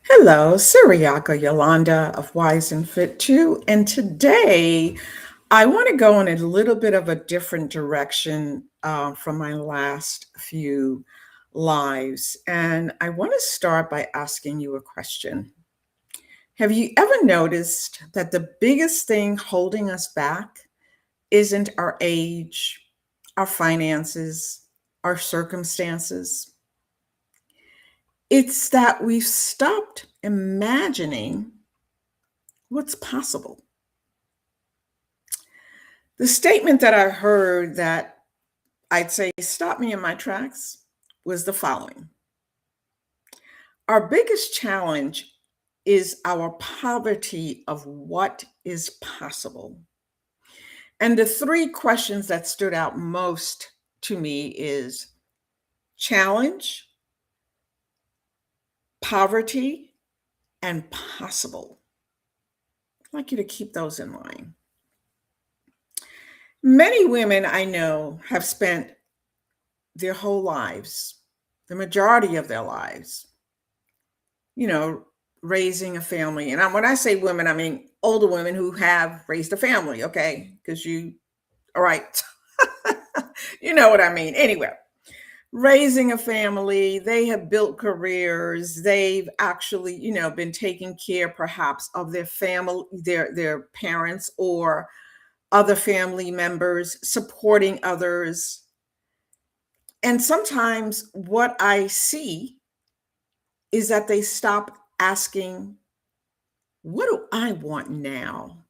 Hello, Siriaka Yolanda of Wise and Fit 2. And today I want to go in a little bit of a different direction from my last few lives. And I want to start by asking you a question. Have you ever noticed that the biggest thing holding us back isn't our age, our finances, our circumstances? It's that we've stopped imagining what's possible. The statement that I heard that I'd say stopped me in my tracks was the following: our biggest challenge is our poverty of what is possible. And the three questions that stood out most to me is challenge, poverty, and possible. I'd like you to keep those in mind. Many women I know have spent their whole lives, the majority of their lives, you know, raising a family. And when I say women, I mean older women who have raised a family, okay? Because all right, you know what I mean. Anyway, raising a family, they have built careers, they've actually, been taking care perhaps of their family, their parents or other family members, supporting others. And sometimes what I see is that they stop asking, what do I want now?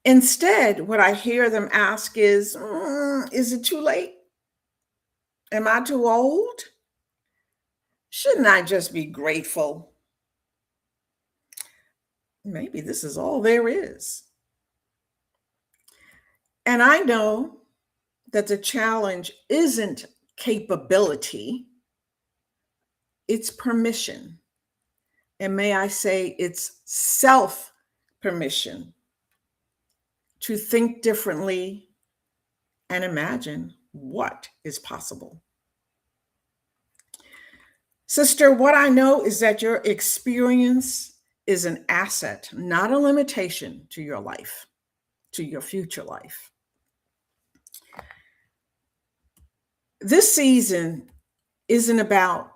Instead, what I hear them ask is it too late? Am I too old? Shouldn't I just be grateful? Maybe this is all there is. And I know that the challenge isn't capability, it's permission. And may I say, it's self permission to think differently and imagine what is possible. Sister, what I know is that your experience is an asset, not a limitation to your life, to your future life. This season isn't about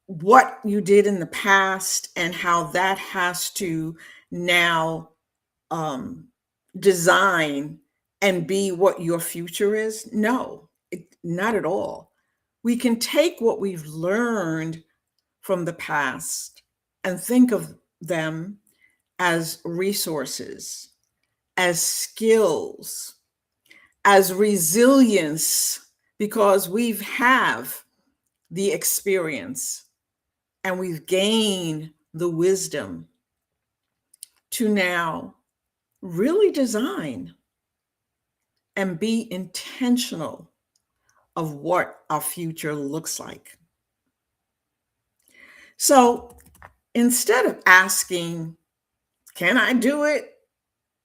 what you did in the past and how that has to now um, design and be what your future is. No, not at all. We can take what we've learned from the past and think of them as resources, as skills, as resilience, because we've have the experience and we've gained the wisdom to now really design and be intentional of what our future looks like. So instead of asking, can I do it?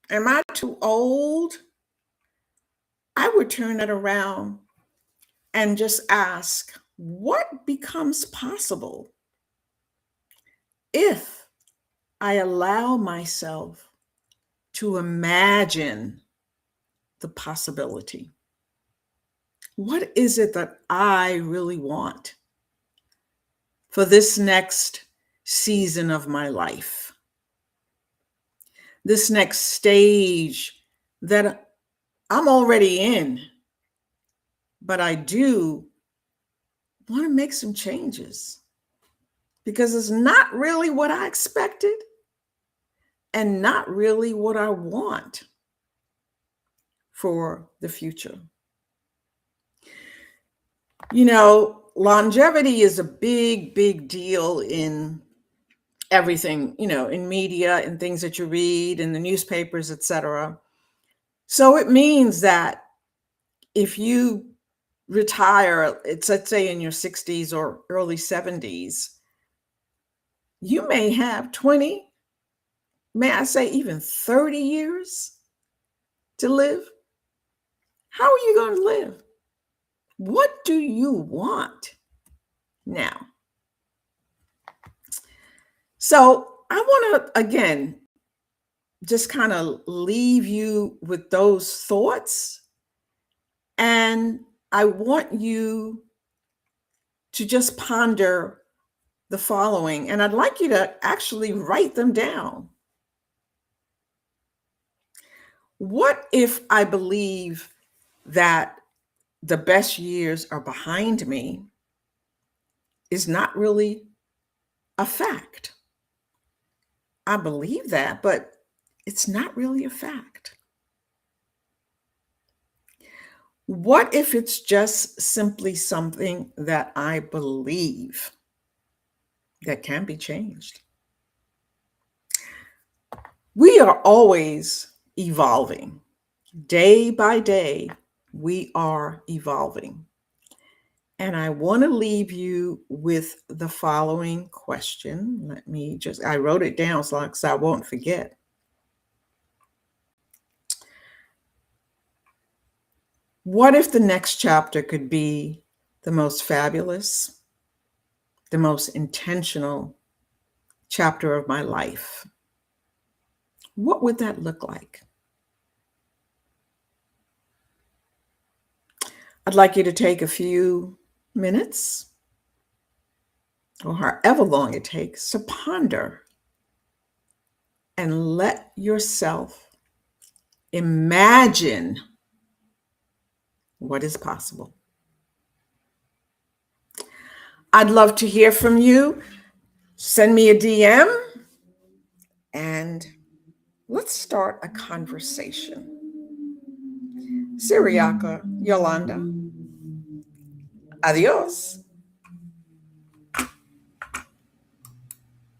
Am I too old? I would turn it around and just ask, what becomes possible if I allow myself to imagine the possibility? What is it that I really want for this next season of my life? This next stage that I'm already in, but I do want to make some changes because it's not really what I expected and not really what I want for the future. Longevity is a big, big deal in everything, in media and things that you read in the newspapers, etc. So it means that if you retire, it's let's say in your 60s or early 70s, you may have 20, may I say even 30 years to live. How are you going to live? What do you want now? So I want to, again, just kind of leave you with those thoughts. And I want you to just ponder the following. And I'd like you to actually write them down. What if I believe that the best years are behind me is not really a fact? I believe that, but it's not really a fact. What if it's just simply something that I believe that can be changed? We are always evolving. Day by day, we are evolving. And I want to leave you with the following question. I wrote it down so I won't forget. What if the next chapter could be the most fabulous, the most intentional chapter of my life? What would that look like? I'd like you to take a few minutes, or however long it takes, to ponder and let yourself imagine what is possible. I'd love to hear from you. Send me a DM and let's start a conversation. Siriaka Yolanda. Adios.